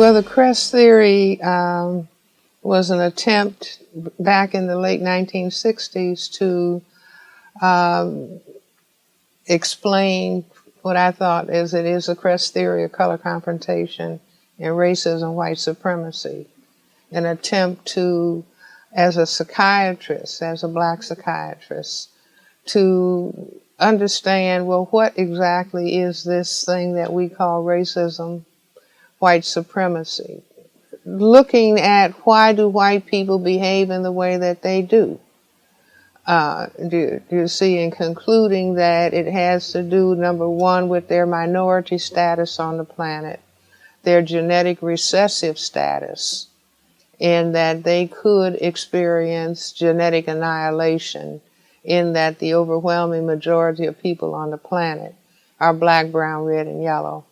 Well, the crest theory was an attempt back in the late 1960s to explain what I thought is it is a crest theory of color confrontation and racism, white supremacy. An attempt to, as a psychiatrist, as a black psychiatrist, to understand, well, what exactly is this thing that we call racism, white supremacy? Looking at why do white people behave in the way that they do. You see, in concluding that it has to do, number one, with their minority status on the planet, their genetic recessive status, in that they could experience genetic annihilation, in that the overwhelming majority of people on the planet are black, brown, red, and yellow,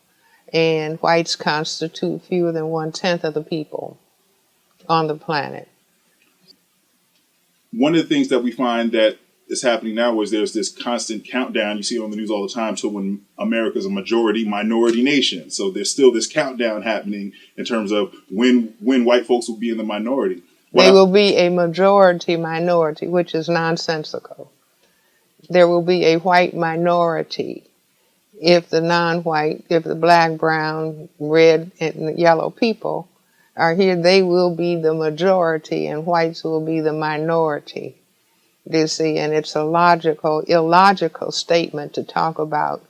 and whites constitute fewer than 1/10 of the people on the planet. One of the things that we find that is happening now is there's this constant countdown you see on the news all the time to when America's a minority nation. So there's still this countdown happening in terms of when white folks will be in the minority. They will be a majority minority, which is nonsensical. There will be a white minority. If the non-white, if the black, brown, red, and yellow people are here, they will be the majority and whites will be the minority. You see, and it's a illogical statement to talk about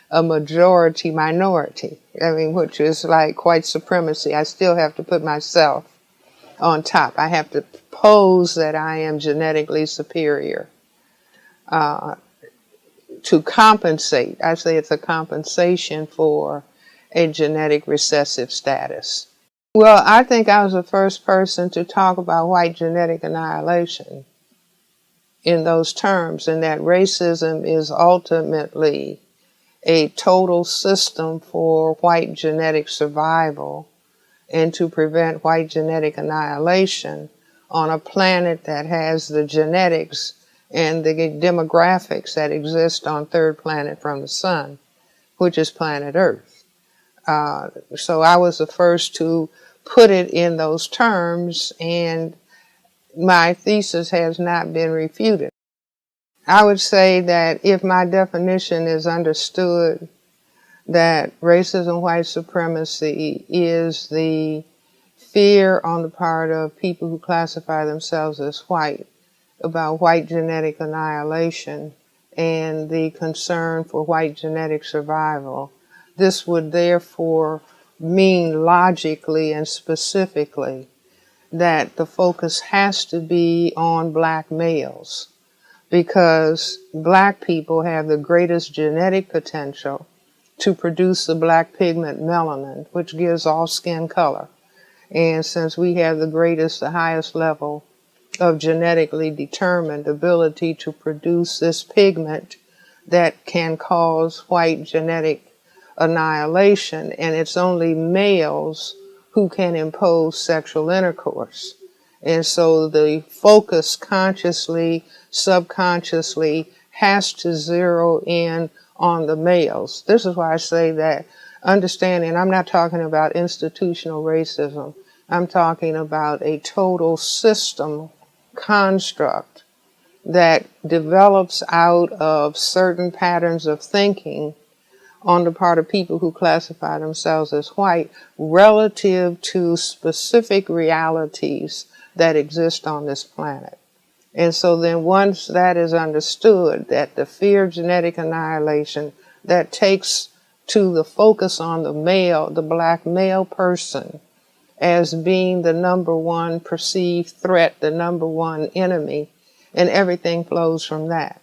a majority minority. I mean, which is like white supremacy. I still have to put myself on top. I have to pose that I am genetically superior to compensate. I say it's a compensation for a genetic recessive status. Well, I think I was the first person to talk about white genetic annihilation in those terms, and that racism is ultimately a total system for white genetic survival and to prevent white genetic annihilation on a planet that has the genetics and the demographics that exist on third planet from the sun, which is planet Earth. So I was the first to put it in those terms, and my thesis has not been refuted. I would say that if my definition is understood, that racism, white supremacy is the fear on the part of people who classify themselves as white about white genetic annihilation and the concern for white genetic survival. This would therefore mean logically and specifically that the focus has to be on black males, because black people have the greatest genetic potential to produce the black pigment melanin, which gives all skin color. And since we have the highest level of genetically determined ability to produce this pigment that can cause white genetic annihilation, and it's only males who can impose sexual intercourse. And so the focus consciously, subconsciously has to zero in on the males. This is why I say that understanding, I'm not talking about institutional racism, I'm talking about a total system construct that develops out of certain patterns of thinking on the part of people who classify themselves as white relative to specific realities that exist on this planet. And so then once that is understood, that the fear of genetic annihilation that takes to the focus on the male, the black male person, as being the number one perceived threat, the number one enemy, and everything flows from that.